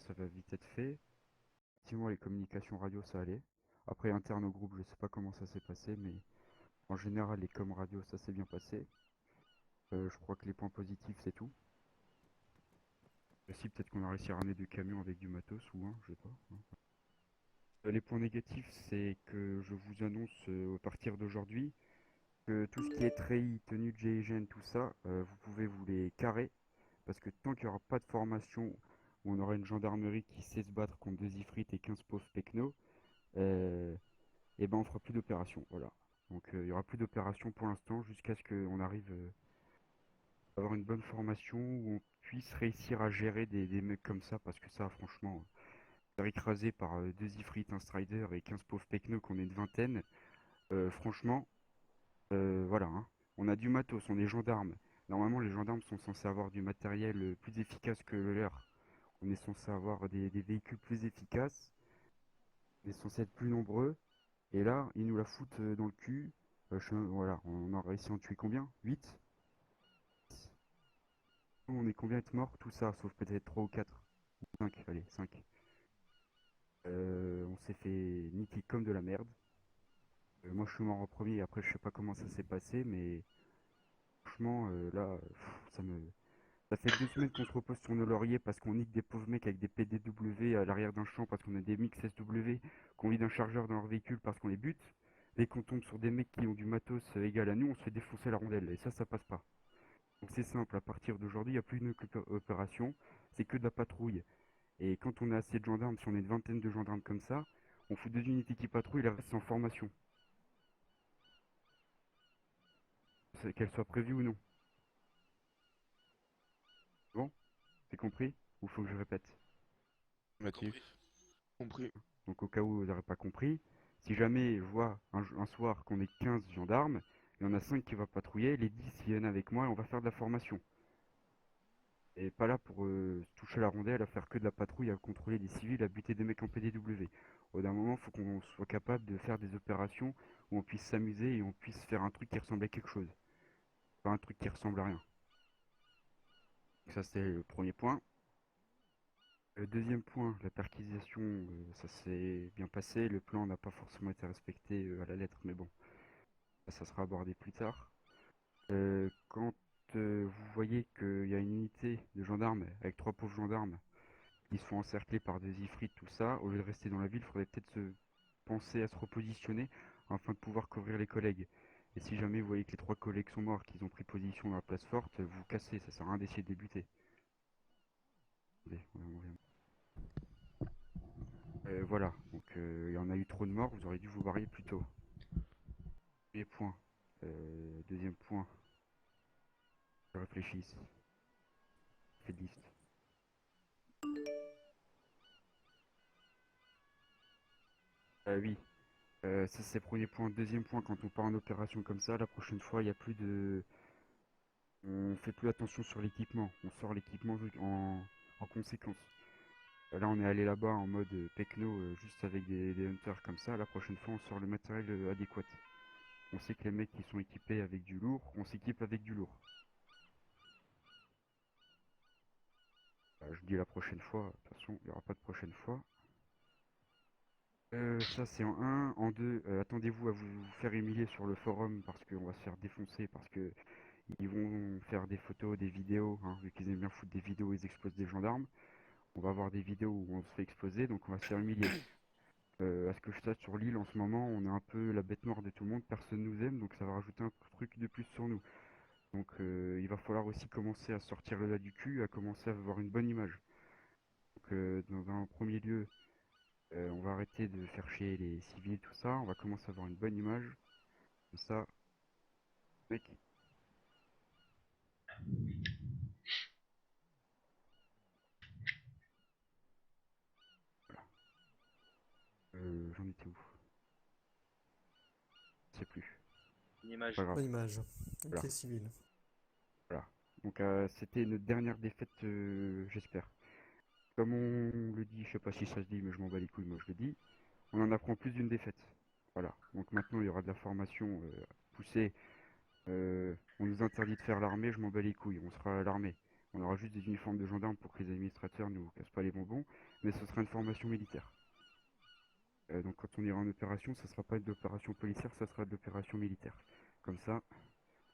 ça va vite être fait. Effectivement, les communications radio, ça allait. Après, interne au groupe, je sais pas comment ça s'est passé, mais en général, les coms radio, ça s'est bien passé. Je crois que les points positifs, c'est tout. Aussi, peut-être qu'on a réussi à ramener 2 camions avec du matos ou un, je sais pas, hein. Les points négatifs, c'est que je vous annonce à partir d'aujourd'hui que tout ce qui est treillis, tenue de GIGN, tout ça, vous pouvez vous les carrer. Parce que tant qu'il n'y aura pas de formation où on aura une gendarmerie qui sait se battre contre 2 ifrites et 15 pauvres pecnos, et ben on fera plus d'opérations. Voilà. Donc il y aura plus d'opérations pour l'instant jusqu'à ce qu'on arrive à avoir une bonne formation où on puisse réussir à gérer des mecs comme ça. Parce que ça, franchement, faire écraser par 2 ifrites, un strider et 15 pauvres pecnos qu'on est une vingtaine, franchement, voilà, hein. On a du matos, on est gendarmes. Normalement, les gendarmes sont censés avoir du matériel plus efficace que le leur. On est censé avoir des véhicules plus efficaces, on est censé être plus nombreux, et là, ils nous la foutent dans le cul. Voilà, on a réussi à en tuer combien? 8. On est combien de morts? Tout ça, sauf peut-être 3 ou 4. 5, allez, 5. On s'est fait niquer comme de la merde. Moi, je suis mort en premier, après, je sais pas comment ça s'est passé, mais franchement, là, ça fait 2 semaines qu'on se repose sur nos lauriers parce qu'on nique des pauvres mecs avec des PDW à l'arrière d'un champ parce qu'on a des mix SW, qu'on vide un chargeur dans leur véhicule parce qu'on les bute. Dès qu'on tombe sur des mecs qui ont du matos égal à nous, on se fait défoncer la rondelle. Et ça passe pas. Donc c'est simple, à partir d'aujourd'hui, il n'y a plus une opération, c'est que de la patrouille. Et quand on a assez de gendarmes, si on est une vingtaine de gendarmes comme ça, on fout 2 unités qui patrouillent, et la reste c'est en formation. Qu'elle soit prévue ou non. Bon, c'est compris? Ou faut que je répète? Natif. Compris. Donc au cas où vous n'aurez pas compris, si jamais je vois un soir qu'on est 15 gendarmes, il y en a 5 qui vont patrouiller, les 10 il y en a avec moi et on va faire de la formation. Et pas là pour toucher la rondelle, à faire que de la patrouille, à contrôler des civils, à buter des mecs en PDW. Au d'un moment, il faut qu'on soit capable de faire des opérations où on puisse s'amuser et on puisse faire un truc qui ressemble à quelque chose. Pas un truc qui ressemble à rien. Donc ça c'est le premier point. Le deuxième point, la perquisition, ça s'est bien passé. Le plan n'a pas forcément été respecté à la lettre, mais bon. Ça sera abordé plus tard. Quand vous voyez qu'il y a une unité de gendarmes avec 3 pauvres gendarmes qui se font encercler par des ifrites, tout ça, au lieu de rester dans la ville, il faudrait peut-être se penser à se repositionner afin de pouvoir couvrir les collègues. Et si jamais vous voyez que les 3 collègues sont morts, qu'ils ont pris position dans la place forte, vous cassez, ça sert à rien d'essayer de débuter. Attendez, on revient. Voilà, donc il y en a eu trop de morts, vous auriez dû vous barrer plus tôt. Premier point. Deuxième point, je réfléchis. Fait de liste. Oui, ça c'est le premier point. Deuxième point, quand on part en opération comme ça, la prochaine fois, il y a plus de... On fait plus attention sur l'équipement. On sort l'équipement en conséquence. Là, on est allé là-bas en mode techno, juste avec des hunters comme ça. La prochaine fois, on sort le matériel adéquat. On sait que les mecs qui sont équipés avec du lourd, on s'équipe avec du lourd. Je dis la prochaine fois, attention, il n'y aura pas de prochaine fois. Ça c'est en un. En 2, attendez-vous à vous faire humilier sur le forum parce qu'on va se faire défoncer parce que ils vont faire des photos, des vidéos, hein, vu qu'ils aiment bien foutre des vidéos, ils explosent des gendarmes. On va avoir des vidéos où on se fait exploser, donc on va se faire humilier. À ce que je sache sur l'île en ce moment, on est un peu la bête noire de tout le monde, personne nous aime, donc ça va rajouter un truc de plus sur nous. Donc il va falloir aussi commencer à sortir le là du cul, à commencer à avoir une bonne image. Donc dans un premier lieu, on va arrêter de faire chier les civils, tout ça, on va commencer à avoir une bonne image. Comme ça, mec, voilà. J'en étais où? Je sais plus. Une C'est pas image. grave. Bonne image. Voilà. Ok, civil. Voilà. Donc c'était notre dernière défaite, j'espère. Comme on le dit, je sais pas si ça se dit, mais je m'en bats les couilles, moi je le dis. On en apprend plus d'une défaite. Voilà. Donc maintenant il y aura de la formation poussée. On nous interdit de faire l'armée, je m'en bats les couilles. On sera à l'armée. On aura juste des uniformes de gendarmes pour que les administrateurs nous cassent pas les bonbons, mais ce sera une formation militaire. Donc quand on ira en opération, ça sera pas de l'opération policière, ça sera de l'opération militaire. Comme ça,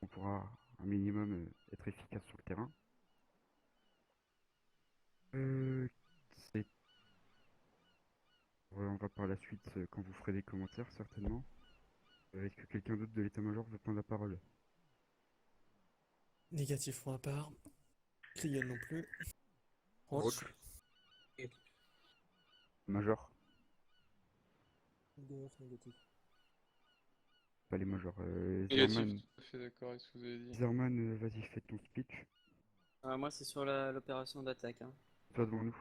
on pourra un minimum être efficace sur le terrain. Euh, c'est- on va par la suite, quand vous ferez des commentaires, certainement. Est-ce que quelqu'un d'autre de l'état-major veut prendre la parole? Négatif pour ma part. Krigan non plus. Roach. Major, Négatif. pas les majors. Négatif, Zerman, tout à fait d'accord avec ce que vous avez dit. Zerman, vas-y, fais ton speech. Moi, c'est sur l'opération d'attaque. Hein. Toi devant nous.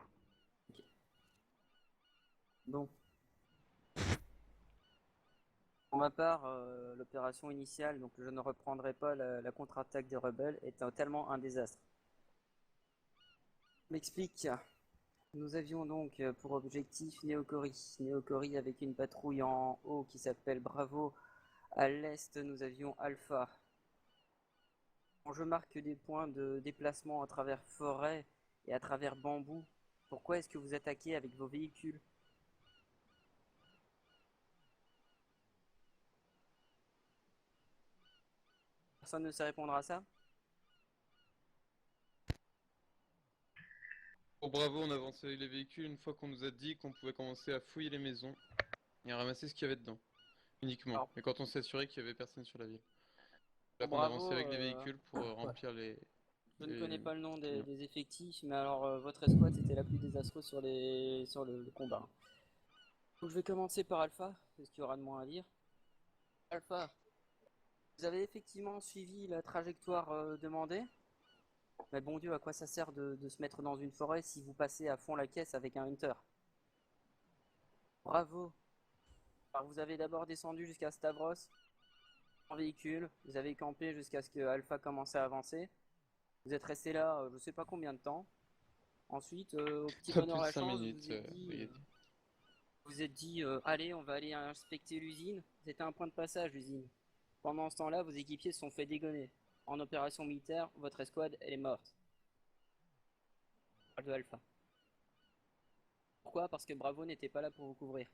Bon. Pour ma part, l'opération initiale, donc je ne reprendrai pas la contre-attaque des rebelles, est tellement un désastre. Je m'explique. Nous avions donc pour objectif Néocorie. Néocorie avec une patrouille en haut qui s'appelle Bravo. À l'est, nous avions Alpha. Quand je marque des points de déplacement à travers forêt et à travers bambou, pourquoi est-ce que vous attaquez avec vos véhicules? Personne ne sait répondre à ça? Pour Bravo, on avançait avec les véhicules une fois qu'on nous a dit qu'on pouvait commencer à fouiller les maisons et à ramasser ce qu'il y avait dedans. Uniquement. Alors- Mais quand on s'est assuré qu'il y avait personne sur la ville. Là Pour qu'on Bravo, avançait avec des véhicules pour remplir les... je ne les- connais pas le nom camions. des effectifs, mais alors votre escouade c'était la plus désastreuse sur le combat. Donc je vais commencer par Alpha, parce qu'il y aura de moins à dire. Alpha, vous avez effectivement suivi la trajectoire demandée, mais bon Dieu, à quoi ça sert de se mettre dans une forêt si vous passez à fond la caisse avec un Hunter? Bravo. Alors vous avez d'abord descendu jusqu'à Stavros en véhicule, vous avez campé jusqu'à ce que Alpha commence à avancer. Vous êtes resté là, je sais pas combien de temps. Ensuite, au petit Pas plus bonheur de la 5 chance, minutes, Brigitte. vous êtes dit, allez, on va aller inspecter l'usine. C'était un point de passage, l'usine. Pendant ce temps-là, vos équipiers se sont fait dégonner. En opération militaire, votre escouade, elle est morte. De Alpha. Pourquoi? Parce que Bravo n'était pas là pour vous couvrir.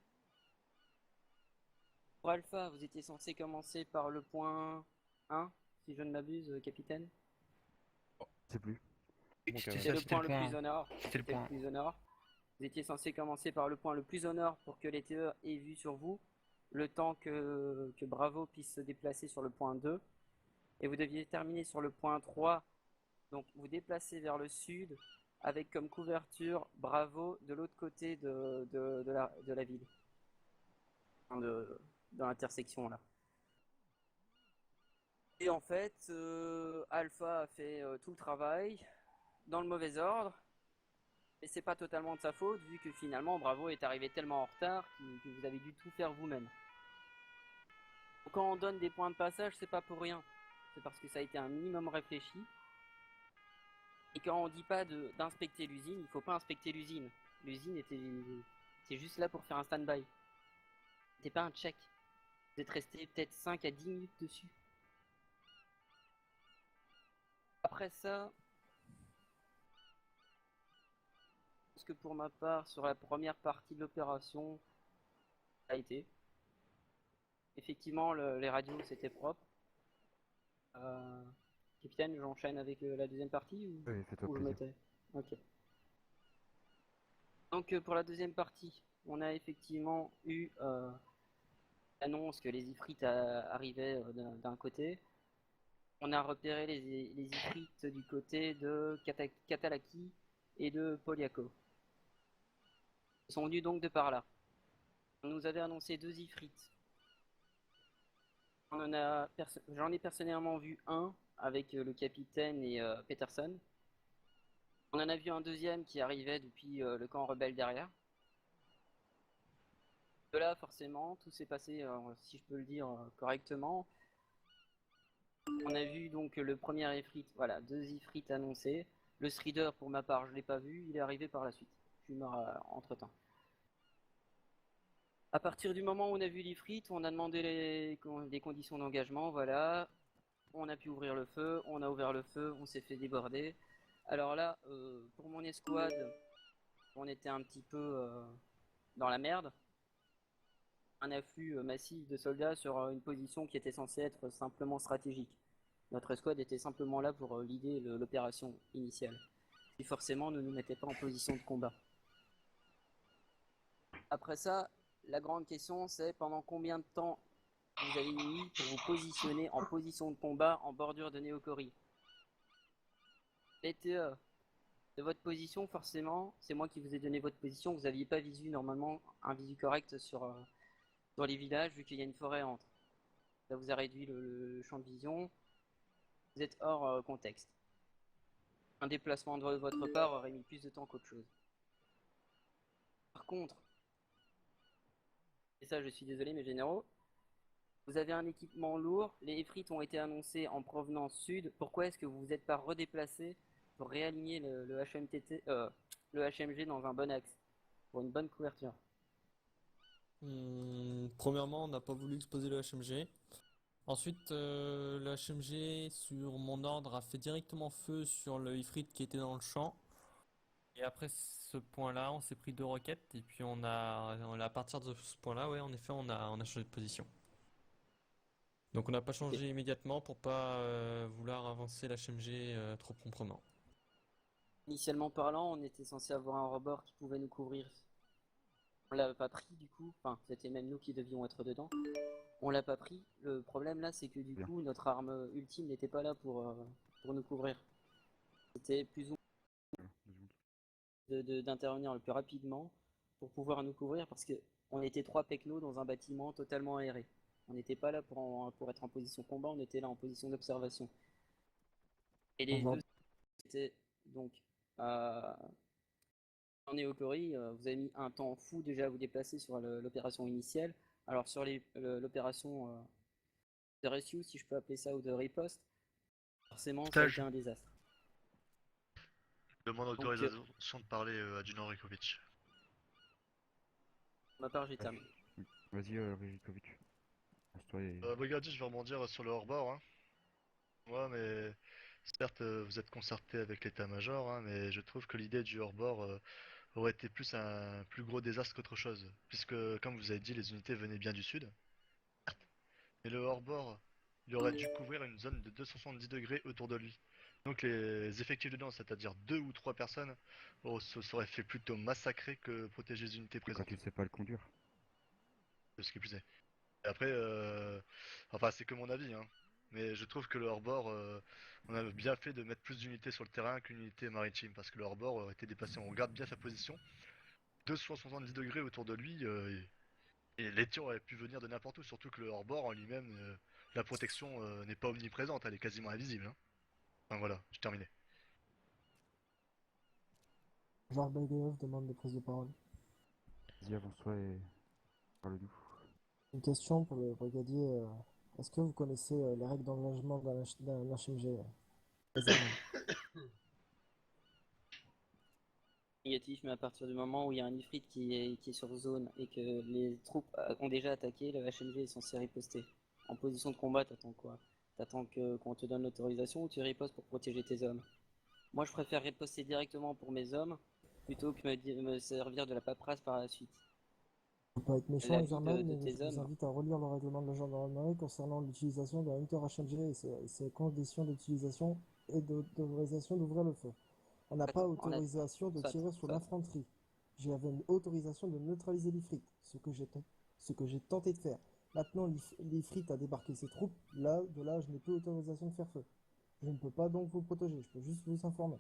Pour Alpha, vous étiez censé commencer par le point 1, si je ne m'abuse, capitaine. Je sais plus. C'était le point le plus au nord. C'était le point. Plus au nord. Vous étiez censé commencer par le point le plus au nord pour que les TE aient vue sur vous, le temps que Bravo puisse se déplacer sur le point 2. Et vous deviez terminer sur le point 3, donc vous déplacer vers le sud, avec comme couverture Bravo de l'autre côté de la ville. De l'intersection là. Et en fait, Alpha a fait tout le travail, dans le mauvais ordre. Et c'est pas totalement de sa faute, vu que finalement Bravo est arrivé tellement en retard que vous avez dû tout faire vous-même. Quand on donne des points de passage, c'est pas pour rien. C'est parce que ça a été un minimum réfléchi. Et quand on dit pas d'inspecter l'usine, il faut pas inspecter l'usine. L'usine était juste là pour faire un stand-by. C'était pas un check. Vous êtes resté peut-être 5 à 10 minutes dessus. Après ça, parce que pour ma part, sur la première partie de l'opération, ça a été. Effectivement, les radios, c'était propre. Capitaine, j'enchaîne avec la deuxième partie ou, Oui, fais-toi ou je plaisir. me tais? Ok. Donc pour la deuxième partie, on a effectivement eu l'annonce que les Ifrites arrivaient d'un côté. On a repéré les Ifrites du côté de Katalaki et de Poliako. Ils sont venus donc de par là. On nous avait annoncé 2 Ifrites. J'en ai personnellement vu un avec le capitaine et Peterson. On en a vu un deuxième qui arrivait depuis le camp rebelle derrière. De là, forcément, tout s'est passé, si je peux le dire correctement. On a vu donc le premier Ifrit, voilà, 2 Ifrits annoncés. Le Strider, pour ma part, je ne l'ai pas vu, il est arrivé par la suite. Je suis mort entre temps. À partir du moment où on a vu l'Ifrit, on a demandé les conditions d'engagement, voilà. On a pu ouvrir le feu, on a ouvert le feu, on s'est fait déborder. Alors là, pour mon escouade, on était un petit peu dans la merde. Un afflux massif de soldats sur une position qui était censée être simplement stratégique. Notre escouade était simplement là pour leader l'opération initiale. Et forcément, ne nous mettait pas en position de combat. Après ça, la grande question, c'est pendant combien de temps vous avez mis pour vous positionner en position de combat en bordure de Néocorie. BTE, de votre position, forcément, c'est moi qui vous ai donné votre position. Vous n'aviez pas visu normalement un visu correct sur les villages, vu qu'il y a une forêt entre. Ça vous a réduit le champ de vision. Vous êtes hors contexte. Un déplacement de votre part aurait mis plus de temps qu'autre chose. Par contre, et ça je suis désolé mes généraux, vous avez un équipement lourd, les frites ont été annoncés en provenance sud. Pourquoi est-ce que vous vous êtes pas redéplacé pour réaligner le HMTT, le HMG dans un bon axe, pour une bonne couverture? Premièrement, on n'a pas voulu exposer le HMG. Ensuite, le HMG, sur mon ordre, a fait directement feu sur le Ifrit qui était dans le champ. Et après ce point-là, on s'est pris 2 roquettes. Et puis à partir de ce point-là, ouais, en effet, on a changé de position. Donc on n'a pas Ok. changé immédiatement pour pas vouloir avancer l'HMG trop proprement. Initialement parlant, on était censé avoir un rebord qui pouvait nous couvrir. On l'a pas pris du coup, enfin c'était même nous qui devions être dedans. On l'a pas pris. Le problème là, c'est que du Bien. coup, notre arme ultime n'était pas là pour nous couvrir. C'était plus ou Voilà, 2 secondes. moins d'intervenir le plus rapidement pour pouvoir nous couvrir parce que on était 3 pecnos dans un bâtiment totalement aéré. On n'était pas là pour être en position combat, on était là en position d'observation. Et les deux étaient donc euh, en Néocorie, vous avez mis un temps fou déjà à vous déplacer sur l'opération initiale. Alors sur l'opération de rescue, si je peux appeler ça, ou de riposte, forcément ça a été Stage. un désastre. Demande Donc autorisation de parler à Adjudant Rikovic. pour ma part j'ai Ouais. terminé. Oui. Vas-y, Rejikovic. Lance-toi et... Brigadier, je vais rebondir sur le hors-bord. Hein. Ouais, mais certes, vous êtes concerté avec l'état-major, hein, mais je trouve que l'idée du hors-bord aurait été plus un plus gros désastre qu'autre chose. Puisque, comme vous avez dit, les unités venaient bien du sud. Mais le hors-bord, il aurait dû couvrir une zone de 270 degrés autour de lui. Donc les effectifs dedans, c'est-à-dire 2 ou 3 personnes, se seraient fait plutôt massacrer que protéger les unités Et quand présentes. tu sais pas le conduire. De ce qui est plus est. Et après, enfin c'est que mon avis, hein. Mais je trouve que le hors-bord, on a bien fait de mettre plus d'unités sur le terrain qu'une unité maritime, parce que le hors-bord aurait été déplacé. On regarde bien sa position, 270 degrés autour de lui, et les tirs auraient pu venir de n'importe où, surtout que le hors-bord en lui-même, la protection n'est pas omniprésente, elle est quasiment invisible. Hein. Enfin voilà, j'ai terminé. Genre BDF demande des prises de parole. Vas-y, avance-toi et parle-nous. Une question pour le brigadier. Est-ce que vous connaissez les règles d'engagement d'un HMG aisément? Négatif, mais à partir du moment où il y a un ifrit qui est sur zone et que les troupes ont déjà attaqué, le HMG est censé riposter. En position de combat, t'attends quoi? T'attends qu'on te donne l'autorisation ou tu ripostes pour protéger tes hommes? Moi, je préfère riposter directement pour mes hommes plutôt que me servir de la paperasse par la suite. Je peux pas être méchant, La les vie Germains, de mais je tes vous hommes, invite à relire le règlement de la gendarmerie concernant l'utilisation d'un hunter HMG et ses conditions d'utilisation et d'autorisation d'ouvrir le feu. On n'a pas attends, autorisation de soit, tirer sur soit. l'infanterie. J'avais une autorisation de neutraliser l'Ifrit, ce que j'ai tenté de faire. Maintenant, l'Ifrit a débarqué ses troupes. Là, de là, je n'ai plus autorisation de faire feu. Je ne peux pas donc vous protéger, je peux juste vous informer.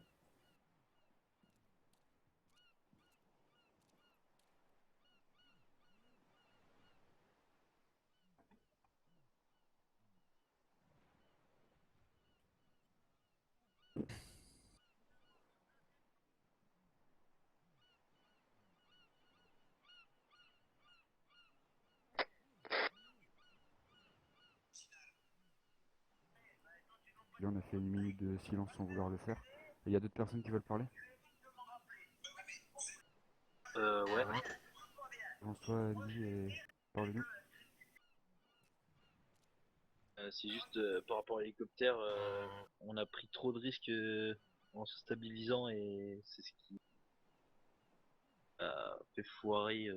Là, on a fait 1 minute de silence sans vouloir le faire. Et il y a d'autres personnes qui veulent parler? Ouais. Avance-toi, Andy, et parle-nous. C'est juste par rapport à l'hélicoptère, on a pris trop de risques en se stabilisant et c'est ce qui a fait foirer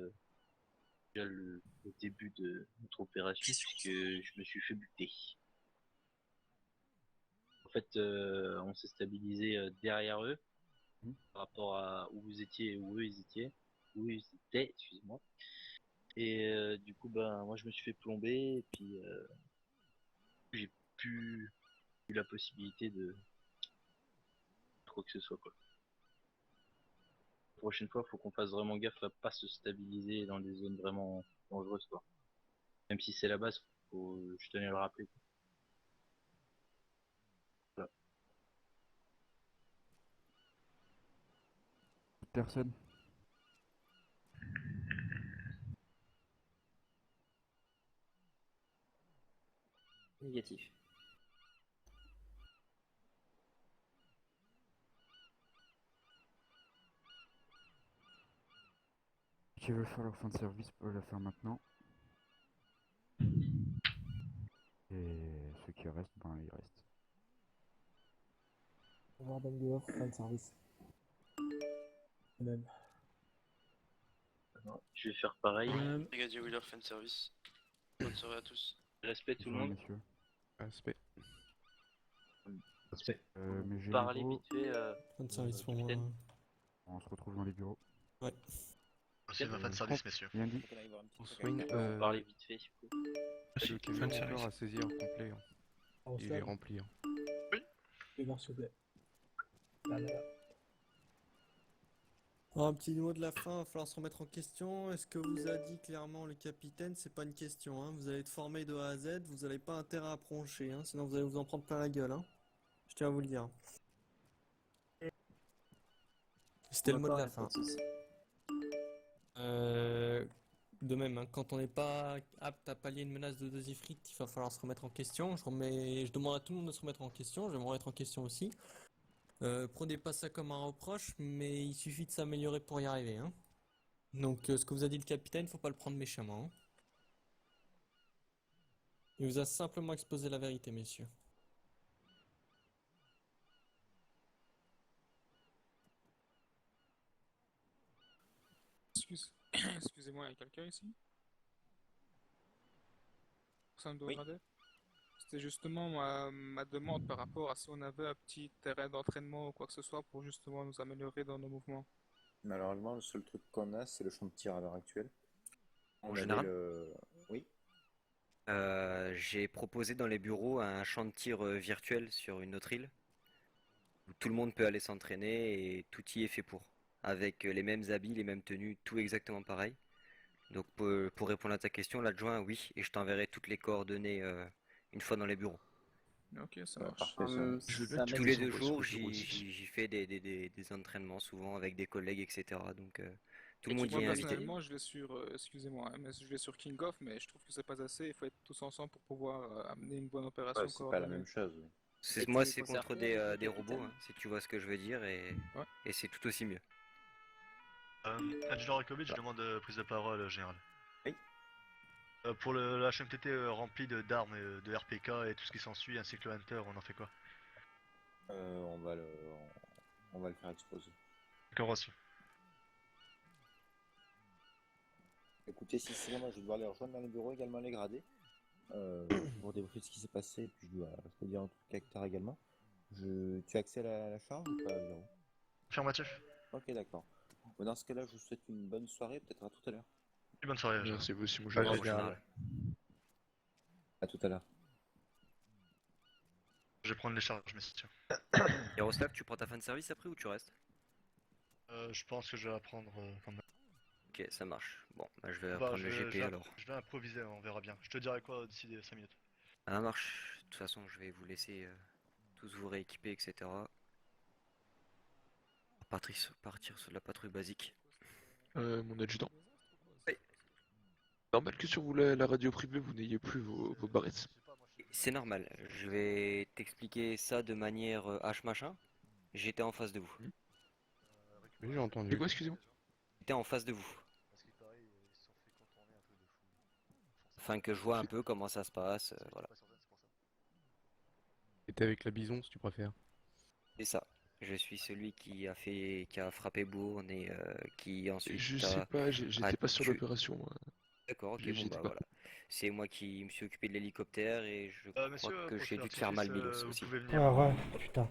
déjà le début de notre opération puisque je me suis fait buter. En fait, on s'est stabilisé derrière eux Mhm. par rapport à où vous étiez et où ils étaient, excusez-moi. Et du coup, ben moi je me suis fait plomber et puis j'ai plus eu la possibilité de quoi que ce soit quoi. La prochaine fois, faut qu'on fasse vraiment gaffe à pas se stabiliser dans des zones vraiment dangereuses quoi. Même si c'est la base, je tenais à le rappeler. Voilà. Personne. Négatif. Qui veut faire leur fin de service peuvent la faire maintenant. Et ceux qui restent, ben ils restent. Warden dehors, fin de service. Même. Alors, je vais faire pareil. Brigadier Wheeler, fin de service. Bonne soirée à tous. Respect tout le Bonsoir, monde. messieurs. Aspect. Mais j'ai Parlez les vite fait. Fin de service pour moi. capitaine. On se retrouve dans les bureaux. Ouais. C'est ma fin de service, messieurs. Bien dit. On swing. Parlez vite fait s'il vous plaît. Le camion encore à saisir complet. Hein. Il est rempli. Hein. S'il vous plaît. Là, là, là. Un petit mot de la fin, il va falloir se remettre en question. Est-ce que vous a dit clairement le capitaine? C'est pas une question, hein. Vous allez être formé de A à Z, vous n'avez pas intérêt à approcher, hein. Sinon vous allez vous en prendre plein la gueule, hein. Je tiens à vous le dire. C'était le mot de la fin. De même, hein, quand on n'est pas apte à pallier une menace de 2 ifrites, il va falloir se remettre en question. Je demande à tout le monde de se remettre en question, je vais me remettre en question aussi. Prenez pas ça comme un reproche, mais il suffit de s'améliorer pour y arriver, hein. Donc, ce que vous a dit le capitaine, faut pas le prendre méchamment, hein. Il vous a simplement exposé la vérité, messieurs. Excusez-moi, il y a quelqu'un ici? Personne de Gradef? C'était justement ma demande par rapport à si on avait un petit terrain d'entraînement ou quoi que ce soit pour justement nous améliorer dans nos mouvements. Malheureusement, le seul truc qu'on a, c'est le champ de tir à l'heure actuelle. En On avait général, Oui. j'ai proposé dans les bureaux un champ de tir virtuel sur une autre île où tout le monde peut aller s'entraîner et tout y est fait pour. Avec les mêmes habits, les mêmes tenues, tout exactement pareil. Donc pour répondre à ta question, l'adjoint, oui, et je t'enverrai toutes les coordonnées une fois dans les bureaux. Ok, ça Ouais, marche. parfait, ça. Tous les 2 jours, j'y fais des entraînements, souvent avec des collègues, etc. Donc tout le monde y Moi est invité. personnellement, je vais sur, excusez-moi, hein, mais je vais sur King of, mais je trouve que c'est pas assez. Il faut être tous ensemble pour pouvoir amener une bonne opération Ouais, c'est pas la coordonnée. même chose. Oui. Moi, tu c'est veux contre conserver avec des le robots, capitaine? hein, si tu vois ce que je veux dire, Ouais. et c'est tout aussi mieux. Adjudant Rakovic, je Voilà. demande prise de parole, général. Oui. Pour la HMTT remplie d'armes, de RPK et tout ce qui s'ensuit, ainsi que le Hunter, on en fait quoi? On va le... on va le faire exploser. D'accord, reçu. Écoutez, si c'est moi, je vais devoir les rejoindre dans les bureaux, également les gradés. Pour débriefer ce qui s'est passé, et puis je dois dire un truc caractère également. Tu as accès à la charge ou pas, Véro? Affirmatif. Ok, d'accord. Bon, dans ce cas-là, je vous souhaite une bonne soirée, peut-être à tout à l'heure. Et bonne soirée, général. Merci vous aussi, mon Au général. général. À tout à l'heure. Je vais prendre les charges, messieurs. Yaroslav, tu prends ta fin de service après ou tu restes? Je pense que je vais la prendre quand même. Ok, ça marche. Bon, bah, je vais Bah, prendre le GP alors. je vais improviser, on verra bien. Je te dirai quoi d'ici 5 minutes. Ça marche. De toute façon, je vais vous laisser tous vous rééquiper, etc. Partir sur la patrouille basique. Mon adjudant. Oui. Normal que sur vous, la radio privée, vous n'ayez plus vos barrettes. C'est normal. Je vais t'expliquer ça de manière H machin. J'étais en face de vous. Oui, j'ai entendu. Quoi, excusez-moi? J'étais en face de vous. Afin que je vois un peu comment ça se passe, voilà. T'étais avec la bison, si tu préfères. C'est ça. Je suis celui qui a frappé Bourne et qui ensuite Je sais pas, j'étais pas sur tué. l'opération, moi. D'accord, ok, bon J'étais bah pas. voilà. C'est moi qui me suis occupé de l'hélicoptère et je crois Monsieur, que j'ai procédure dû te faire mal artifice, Milos vous aussi. pouvez venir. Ah ouais, putain.